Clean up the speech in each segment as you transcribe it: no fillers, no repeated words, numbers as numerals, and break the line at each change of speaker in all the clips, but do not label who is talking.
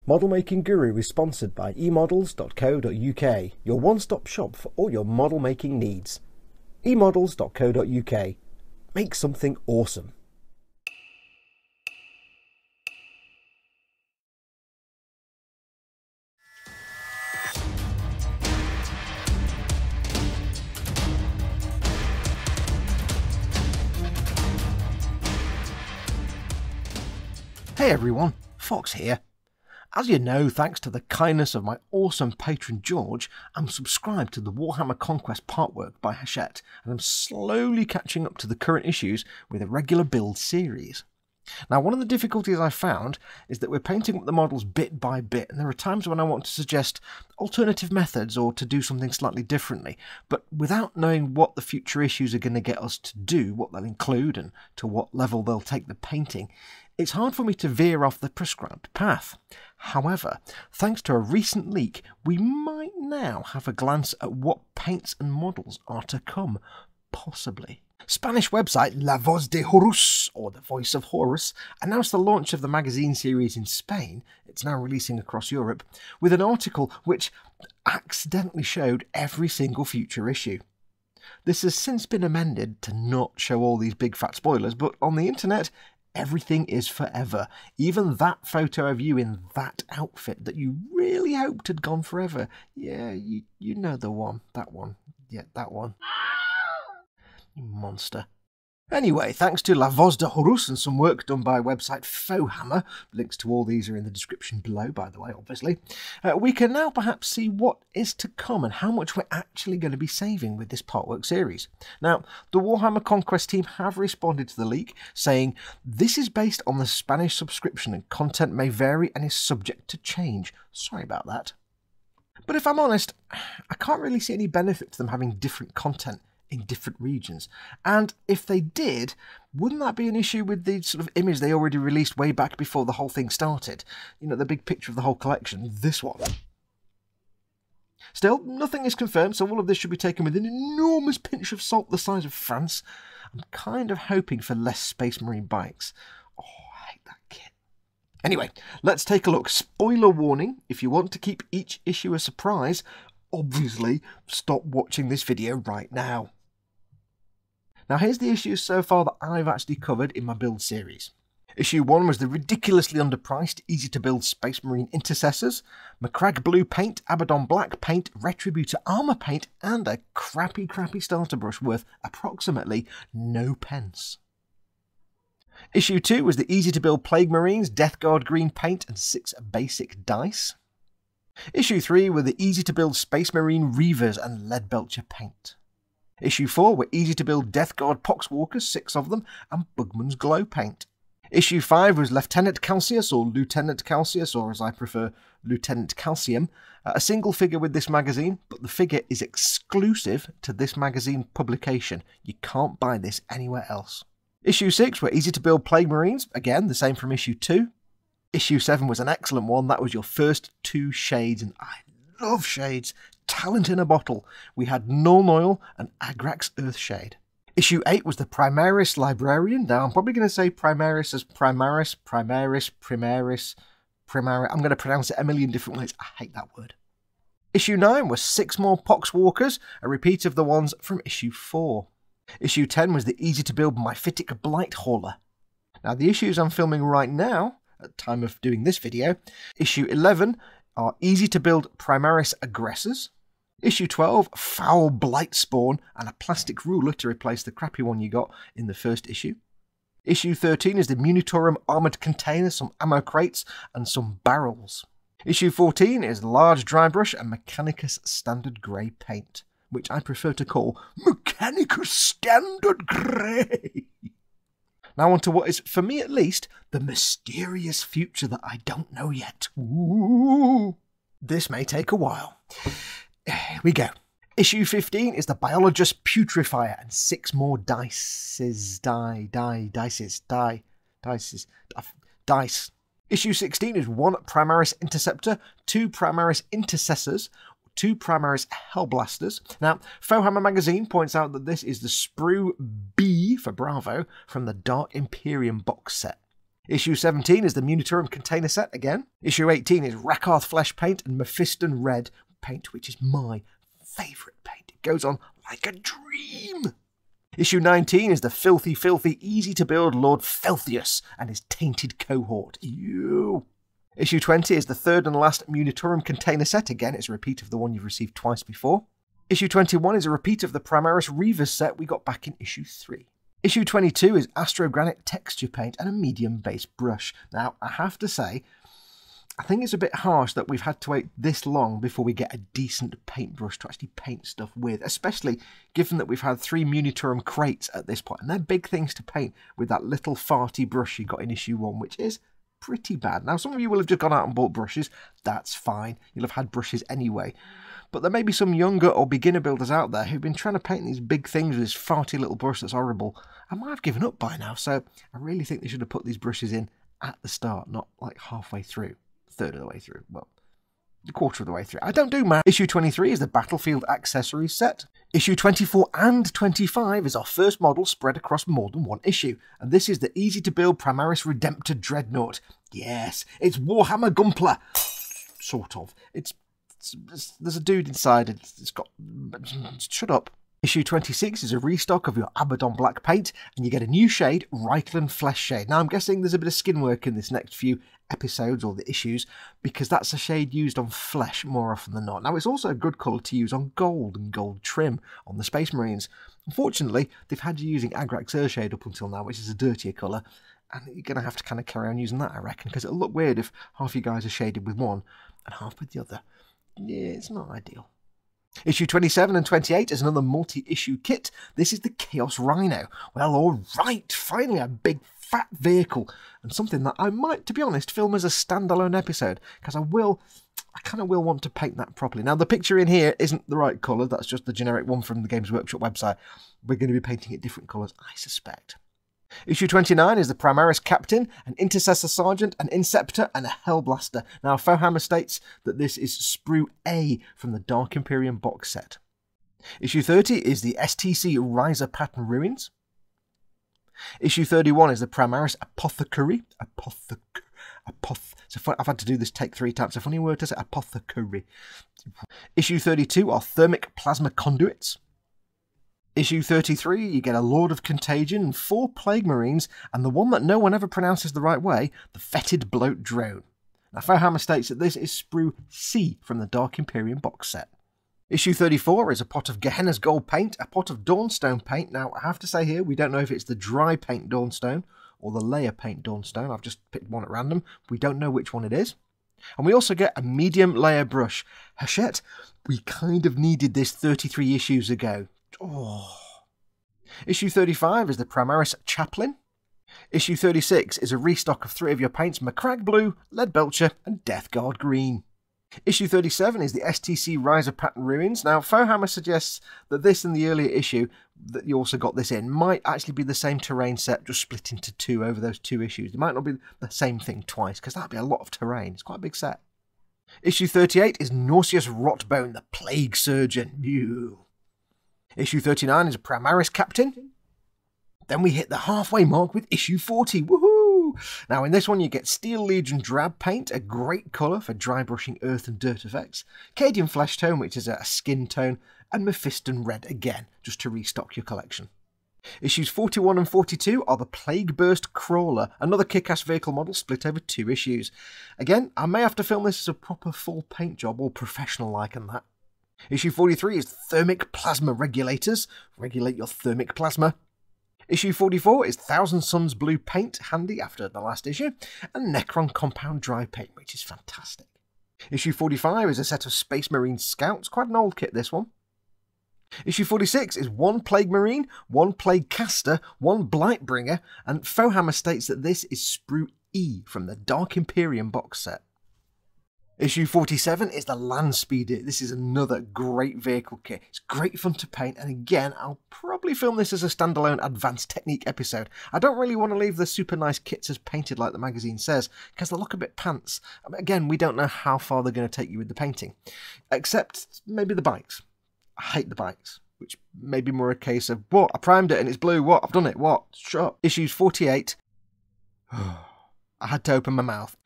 Model Making Guru is sponsored by emodels.co.uk, your one-stop shop for all your model making needs. emodels.co.uk. Make something awesome.
Hey everyone, Foxx here. As you know, thanks to the kindness of my awesome patron George, I'm subscribed to the Warhammer Conquest partwork by Hachette, and I'm slowly catching up to the current issues with a regular build series. Now, one of the difficulties I found is that we're painting up the models bit by bit, and there are times when I want to suggest alternative methods or to do something slightly differently, but without knowing what the future issues are going to get us to do, what they'll include, and to what level they'll take the painting, it's hard for me to veer off the prescribed path. However, thanks to a recent leak, we might now have a glance at what paints and models are to come, possibly. Spanish website La Voz de Horus, or The Voice of Horus, announced the launch of the magazine series in Spain. It's now releasing across Europe, with an article which accidentally showed every single future issue. This has since been amended to not show all these big fat spoilers, but on the internet, everything is forever. Even that photo of you in that outfit that you really hoped had gone forever. Yeah, you know the one. That one. Yeah, that one. You monster. Anyway, thanks to La Voz de Horus and some work done by website Fohammer, links to all these are in the description below, by the way, obviously, we can now perhaps see what is to come and how much we're actually going to be saving with this partwork series. Now, the Warhammer Conquest team have responded to the leak, saying this is based on the Spanish subscription and content may vary and is subject to change. Sorry about that. But if I'm honest, I can't really see any benefit to them having different content in different regions. And if they did, wouldn't that be an issue with the sort of image they already released way back before the whole thing started? You know, the big picture of the whole collection, this one. Still, nothing is confirmed, so all of this should be taken with an enormous pinch of salt the size of France. I'm kind of hoping for less Space Marine bikes. Oh, I hate that kit. Anyway, let's take a look. Spoiler warning, if you want to keep each issue a surprise, obviously stop watching this video right now. Now here's the issues so far that I've actually covered in my build series. Issue 1 was the ridiculously underpriced, easy to build Space Marine Intercessors, Macragge Blue paint, Abaddon Black paint, Retributor armour paint, and a crappy starter brush worth approximately no pence. Issue 2 was the easy to build Plague Marines, Death Guard green paint, and 6 basic dice. Issue 3 were the easy to build Space Marine Reavers and Leadbelcher paint. Issue 4 were easy to build Death Guard Poxwalkers, 6 of them, and Bugman's Glow paint. Issue 5 was Lieutenant Calcius, or Lieutenant Calcius, or as I prefer, Lieutenant Calcium, a single figure with this magazine, but the figure is exclusive to this magazine publication. You can't buy this anywhere else. Issue 6 were easy to build Plague Marines, again, the same from Issue 2. Issue 7 was an excellent one. That was your first 2 shades, and I love shades. Talent in a bottle. We had Null Noil and Agrax Earthshade. Issue 8 was the Primaris Librarian. Now, I'm probably going to say Primaris as Primaris. I'm going to pronounce it a million different ways. I hate that word. Issue 9 was 6 more Poxwalkers, a repeat of the ones from Issue 4. Issue 10 was the easy-to-build Myphitic Blight Hauler. Now, the issues I'm filming right now, at the time of doing this video, Issue 11 are easy to build Primaris Aggressors. Issue 12, Foul Blight Spawn and a plastic ruler to replace the crappy one you got in the first issue. Issue 13 is the Munitorum Armoured Container, some ammo crates and some barrels. Issue 14 is Large Dry Brush and Mechanicus Standard Grey paint, which I prefer to call Mechanicus Standard Grey. Now on to what is, for me at least, the mysterious future that I don't know yet. Ooh. This may take a while. Here we go. Issue 15 is the Biologist Putrefier and 6 more dice. Issue 16 is 1 Primaris Interceptor, 2 Primaris Intercessors, 2 Primaris Hellblasters. Now, Fohammer magazine points out that this is the Sprue B for Bravo from the Dark Imperium box set. Issue 17 is the Munitorum container set again. Issue 18 is Rakarth Flesh paint and Mephiston Red paint, which is my favourite paint. It goes on like a dream. Issue 19 is the filthy, easy to build Lord Felthius and his tainted cohort. Ew. Issue 20 is the third and last Munitorum container set. Again, it's a repeat of the one you've received twice before. Issue 21 is a repeat of the Primaris Reavers set we got back in issue 3. Issue 22 is Astrogranite texture paint and a medium base brush. Now, I have to say, I think it's a bit harsh that we've had to wait this long before we get a decent paintbrush to actually paint stuff with, especially given that we've had 3 Munitorum crates at this point, and they're big things to paint with that little farty brush you got in issue 1, which is pretty bad. Now, some of you will have just gone out and bought brushes. That's fine. You'll have had brushes anyway. But there may be some younger or beginner builders out there who've been trying to paint these big things with this farty little brush that's horrible. I might have given up by now, so I really think they should have put these brushes in at the start, not like halfway through, a third of the way through, well, a quarter of the way through. I don't do math. Issue 23 is the Battlefield Accessory set. Issue 24 and 25 is our first model spread across more than one issue, and this is the easy-to-build Primaris Redemptor Dreadnought. Yes, it's Warhammer Gunpla. Sort of. There's a dude inside, it's got... Shut up. Issue 26 is a restock of your Abaddon black paint, and you get a new shade, Reikland Flesh Shade. Now, I'm guessing there's a bit of skin work in this next few episodes, or the issues, because that's a shade used on flesh more often than not. Now, it's also a good colour to use on gold and gold trim on the Space Marines. Unfortunately, they've had you using Agrax Earthshade up until now, which is a dirtier colour, and you're going to have to kind of carry on using that, I reckon, because it'll look weird if half you guys are shaded with one and half with the other. Yeah, it's not ideal. Issue 27 and 28 is another multi-issue kit. This is the Chaos Rhino. Well, alright, finally a big fat vehicle, and something that I might, to be honest, film as a standalone episode, because I kind of will want to paint that properly. Now, the picture in here isn't the right colour, that's just the generic one from the Games Workshop website. We're going to be painting it different colours, I suspect. Issue 29 is the Primaris Captain, an Intercessor Sergeant, an Inceptor, and a Hellblaster. Now, Fohammer states that this is Sprue A from the Dark Imperium box set. Issue 30 is the STC Riser Pattern Ruins. Issue 31 is the Primaris Apothecary. I've had to do this take 3 times. It's a funny word to say, apothecary. Issue 32 are Thermic Plasma Conduits. Issue 33, you get a Lord of Contagion and 4 Plague Marines, and the one that no one ever pronounces the right way, the Fetid Bloat Drone. Now, Fohammer states that this is Sprue C from the Dark Imperium box set. Issue 34 is a pot of Gehenna's Gold paint, a pot of Dawnstone paint. Now, I have to say here, we don't know if it's the dry paint Dawnstone or the layer paint Dawnstone. I've just picked one at random. We don't know which one it is. And we also get a medium layer brush. Hachette, we kind of needed this 33 issues ago. Oh. Issue 35 is the Primaris Chaplain. Issue 36 is a restock of 3 of your paints, Macragge Blue, Lead Belcher, and Death Guard Green. Issue 37 is the STC Riser Pattern Ruins. Now, Fohammer suggests that this and the earlier issue that you also got this in might actually be the same terrain set, just split into 2 over those 2 issues. It might not be the same thing twice, because that'd be a lot of terrain. It's quite a big set. Issue 38 is Nauseous Rotbone, the Plague Surgeon. Ew. Issue 39 is a Primaris Captain. Then we hit the halfway mark with issue 40. Woohoo! Now, in this one, you get Steel Legion Drab paint, a great colour for dry brushing earth and dirt effects, Cadian Flesh Tone, which is a skin tone, and Mephiston Red again, just to restock your collection. Issues 41 and 42 are the Plague Burst Crawler, another kick-ass vehicle model split over 2 issues. Again, I may have to film this as a proper full paint job, all professional-like and that. Issue 43 is Thermic Plasma Regulators. Regulate your thermic plasma. Issue 44 is Thousand Suns Blue paint, handy after the last issue. And Necron Compound Dry paint, which is fantastic. Issue 45 is a set of Space Marine Scouts. Quite an old kit, this one. Issue 46 is 1 Plague Marine, 1 Plague Caster, 1 Blightbringer. And Fohammer states that this is Sprue E from the Dark Imperium box set. Issue 47 is the Landspeeder. This is another great vehicle kit. It's great fun to paint, and again, I'll probably film this as a standalone advanced technique episode. I don't really want to leave the super nice kits as painted like the magazine says, because they look a bit pants. Again, we don't know how far they're going to take you with the painting. Except maybe the bikes. I hate the bikes, which may be more a case of, what, I primed it and it's blue, what, I've done it, what, shut up. Issues 48... I had to open my mouth.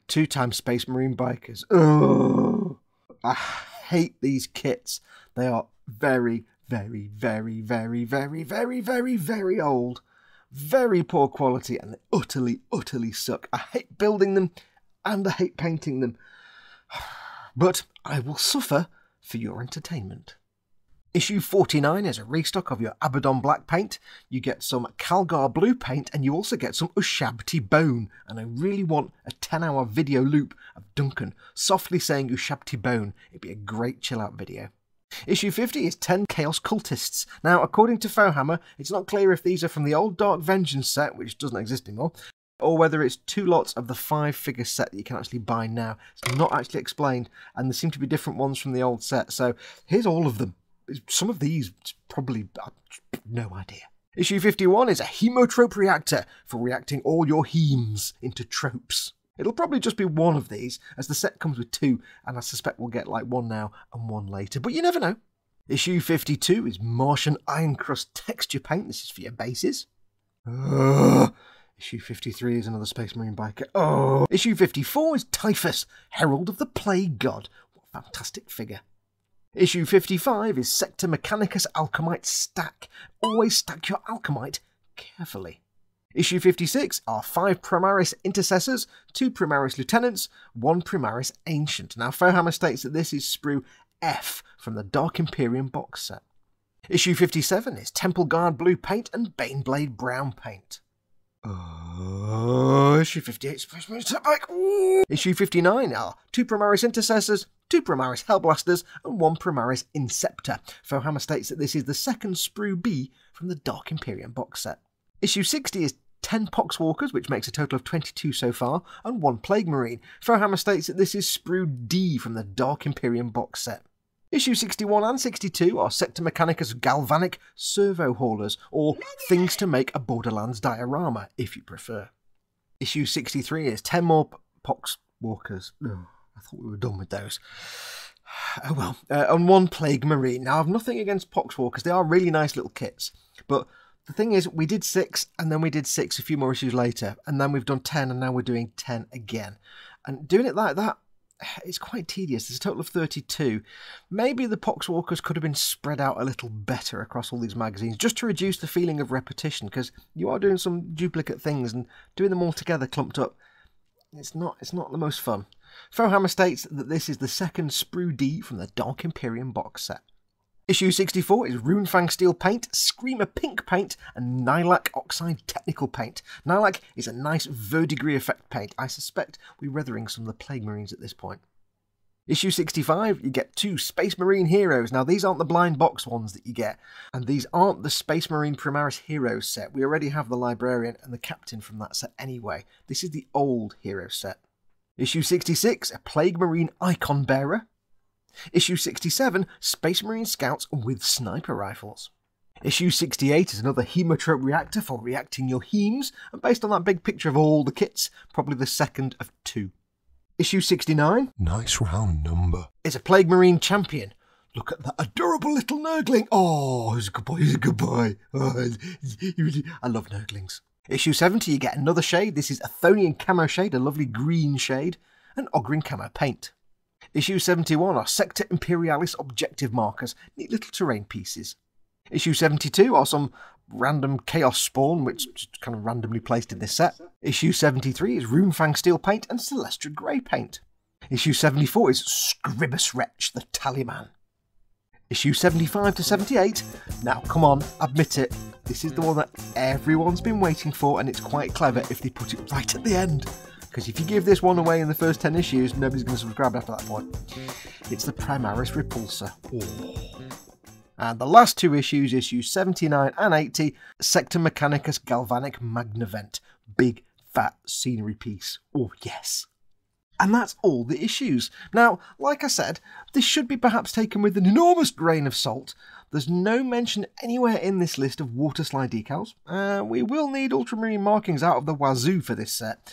2-time Space Marine bikers. Oh, I hate these kits. They are very, very, very, very, very, very, very, very old. Very poor quality, and they utterly, utterly suck. I hate building them, and I hate painting them. But I will suffer for your entertainment. Issue 49 is a restock of your Abaddon black paint. You get some Calgar blue paint, and you also get some Ushabti bone. And I really want a 10-hour video loop of Duncan softly saying Ushabti bone. It'd be a great chill-out video. Issue 50 is 10 Chaos Cultists. Now, according to Fohammer, it's not clear if these are from the old Dark Vengeance set, which doesn't exist anymore, or whether it's 2 lots of the 5-figure set that you can actually buy now. It's not actually explained, and there seem to be different ones from the old set, so here's all of them. Some of these, probably, no idea. Issue 51 is a hemotrope reactor for reacting all your hemes into tropes. It'll probably just be one of these, as the set comes with 2, and I suspect we'll get like 1 now and 1 later, but you never know. Issue 52 is Martian Iron Crust texture paint. This is for your bases. Issue 53 is another Space Marine biker. Issue 54 is Typhus, Herald of the Plague God. What a fantastic figure. Issue 55 is Sector Mechanicus Alchemite Stack. Always stack your Alchemite carefully. Issue 56 are 5 Primaris Intercessors, 2 Primaris Lieutenants, 1 Primaris Ancient. Now, Fohammer states that this is sprue F from the Dark Imperium box set. Issue 57 is Temple Guard Blue paint and Baneblade Brown paint. Issue 58 Space Marine Set Bike. Issue 59 are 2 Primaris Intercessors, 2 Primaris Hellblasters, and 1 Primaris Inceptor. Fohammer states that this is the second sprue B from the Dark Imperium box set. Issue 60 is 10 Poxwalkers, which makes a total of 22 so far, and 1 Plague Marine. Fohammer states that this is sprue D from the Dark Imperium box set. Issue 61 and 62 are Sector Mechanicus Galvanic Servo Haulers, or things to make a Borderlands diorama, if you prefer. Issue 63 is 10 more Poxwalkers. I thought we were done with those. Oh well. And 1 Plague Marine. Now, I've nothing against Poxwalkers. They are really nice little kits. But the thing is, we did 6, and then we did 6 a few more issues later. And then we've done 10, and now we're doing 10 again. And doing it like that, it's quite tedious. There's a total of 32. Maybe the Poxwalkers could have been spread out a little better across all these magazines, just to reduce the feeling of repetition, because you are doing some duplicate things, and doing them all together clumped up, it's not the most fun. Fohammer states that this is the second sprue D from the Dark Imperium box set. Issue 64 is Runefang Steel paint, Screamer Pink paint, and Nylak Oxide Technical paint. Nylak is a nice verdigris effect paint. I suspect we're weathering some of the Plague Marines at this point. Issue 65, you get 2 Space Marine Heroes. Now, these aren't the blind box ones that you get, and these aren't the Space Marine Primaris Heroes set. We already have the Librarian and the Captain from that set anyway. This is the old Hero set. Issue 66, a Plague Marine Icon Bearer. Issue 67, Space Marine Scouts with Sniper Rifles. Issue 68 is another Hemotrope Reactor for reacting your hemes, and based on that big picture of all the kits, probably the second of 2. Issue 69,
nice round number,
is a Plague Marine Champion. Look at that adorable little Nurgling. Oh, he's a good boy, he's a good boy. Oh, I love Nurglings. Issue 70, you get another shade. This is Athonian Camo shade, a lovely green shade, and Ogryn Camo paint. Issue 71 are Sector Imperialis objective markers, neat little terrain pieces. Issue 72 are some random Chaos Spawn, which is kind of randomly placed in this set. Issue 73 is Runefang Steel paint and Celestra Grey paint. Issue 74 is Scribus Wretch, the Tallyman. Issue 75 to 78, now come on, admit it, this is the one that everyone's been waiting for, and it's quite clever if they put it right at the end. Because if you give this one away in the first 10 issues, nobody's going to subscribe after that point. It's the Primaris Repulsor. Oh. And the last 2 issues, issues 79 and 80, Sector Mechanicus Galvanic Magnavent. Big, fat scenery piece. Oh, yes. And that's all the issues. Now, like I said, this should be perhaps taken with an enormous grain of salt. There's no mention anywhere in this list of water slide decals. We will need ultramarine markings out of the wazoo for this set.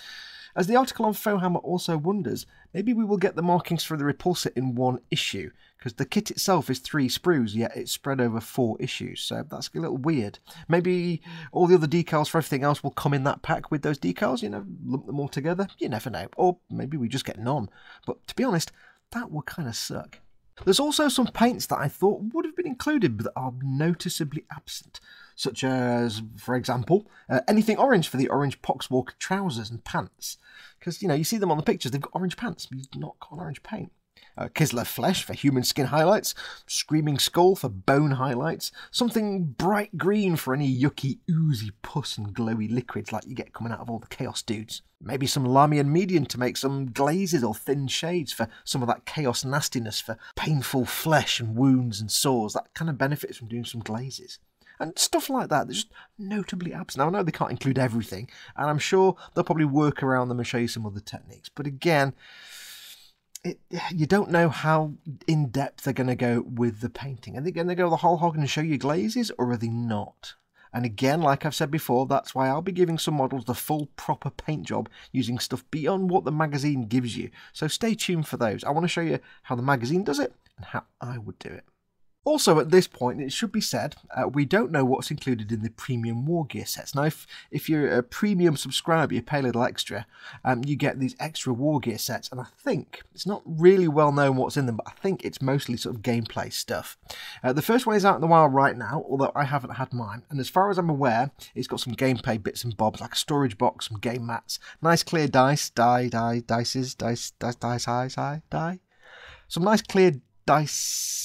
As the article on Fohammer also wonders, maybe we will get the markings for the repulsor in one issue, because the kit itself is 3 sprues, yet it's spread over 4 issues, so that's a little weird. Maybe all the other decals for everything else will come in that pack with those decals, you know, lump them all together, you never know. Or maybe we just get none, but to be honest, that would kind of suck. There's also some paints that I thought would have been included but that are noticeably absent, such as, for example, anything orange for the orange Poxwalker trousers and pants. Because, you know, you see them on the pictures, they've got orange pants, but you've not got orange paint. Kislev flesh for human skin highlights, Screaming Skull for bone highlights, something bright green for any yucky, oozy pus and glowy liquids like you get coming out of all the Chaos dudes. Maybe some Lamian medium to make some glazes or thin shades for some of that Chaos nastiness for painful flesh and wounds and sores. That kind of benefits from doing some glazes. And stuff like that, they're just notably absent. Now, I know they can't include everything, and I'm sure they'll probably work around them and show you some other techniques. But again, you don't know how in-depth they're going to go with the painting. Are they going to go the whole hog and show you glazes, or are they not? And again, like I've said before, that's why I'll be giving some models the full proper paint job using stuff beyond what the magazine gives you. So stay tuned for those. I want to show you how the magazine does it and how I would do it. Also, at this point, it should be said, we don't know what's included in the premium war gear sets. Now, if you're a premium subscriber, you pay a little extra, you get these extra war gear sets, and I think, it's not really well known what's in them, but I think it's mostly sort of gameplay stuff. The first one is out in the wild right now, although I haven't had mine, and as far as I'm aware, it's got some gameplay bits and bobs, like a storage box, some game mats, nice clear dice, some nice clear dice,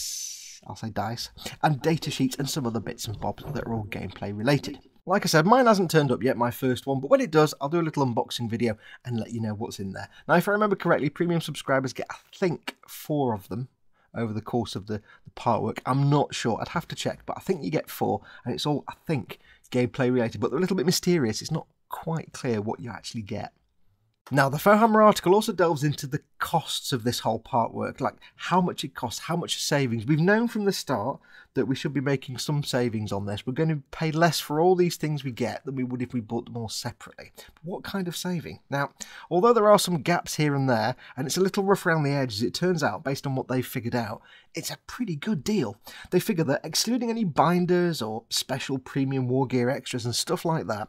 I'll say dice, and data sheets and some other bits and bobs that are all gameplay related. Like I said, mine hasn't turned up yet, my first one, but when it does, I'll do a little unboxing video and let you know what's in there. Now, if I remember correctly, premium subscribers get, I think, 4 of them over the course of the part work. I'm not sure, I'd have to check, but I think you get 4, and it's all, I think, gameplay related, but they're a little bit mysterious. It's not quite clear what you actually get. Now, the Fohammer article also delves into the costs of this whole part work, like how much it costs, how much savings. We've known from the start that we should be making some savings on this. We're going to pay less for all these things we get than we would if we bought them all separately. But what kind of saving? Now, although there are some gaps here and there, and it's a little rough around the edges, it turns out, based on what they've figured out, it's a pretty good deal. They figure that excluding any binders or special premium war gear extras and stuff like that,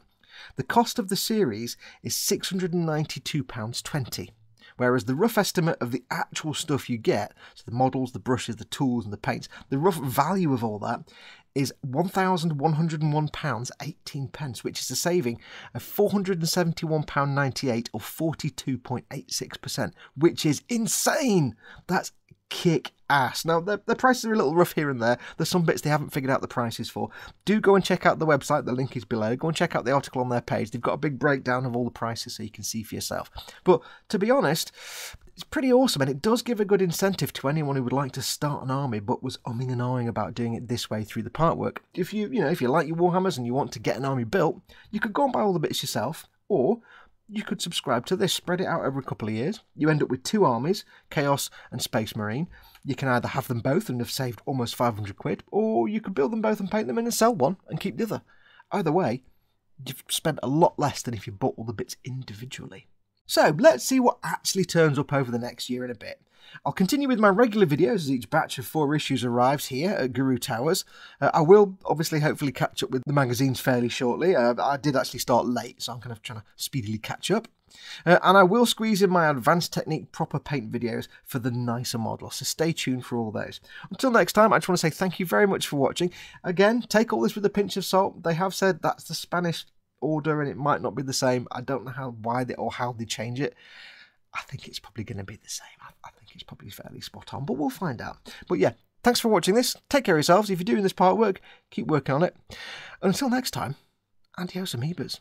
the cost of the series is £692.20, whereas the rough estimate of the actual stuff you get, so the models, the brushes, the tools and the paints, the rough value of all that is £1,101.18, which is a saving of £471.98 or 42.86%, which is insane. That's kick ass. Now, the prices are a little rough here and there. There's some bits they haven't figured out the prices for. Do go and check out the website. The link is below. Go and check out the article on their page. They've got a big breakdown of all the prices so you can see for yourself. But to be honest, it's pretty awesome, and it does give a good incentive to anyone who would like to start an army but was umming and ahhing about doing it this way through the part work. If you like your Warhammers and you want to get an army built, you could go and buy all the bits yourself, or you could subscribe to this, spread it out over a couple of years. You end up with 2 armies, Chaos and Space Marine. You can either have them both and have saved almost 500 quid, or you could build them both and paint them in and sell one and keep the other. Either way, you've spent a lot less than if you bought all the bits individually. So let's see what actually turns up over the next year and a bit. I'll continue with my regular videos as each batch of 4 issues arrives here at Guru Towers. I will obviously hopefully catch up with the magazines fairly shortly. I did actually start late, so I'm kind of trying to speedily catch up. And I will squeeze in my advanced technique proper paint videos for the nicer models, so stay tuned for all those. Until next time, I just want to say thank you very much for watching. Again, take all this with a pinch of salt. They have said that's the Spanish order and it might not be the same. I don't know how they change it. I think it's probably going to be the same. I think it's probably fairly spot on, but we'll find out. But yeah, thanks for watching this. Take care of yourselves. If you're doing this part work, keep working on it. And until next time, adios amoebas.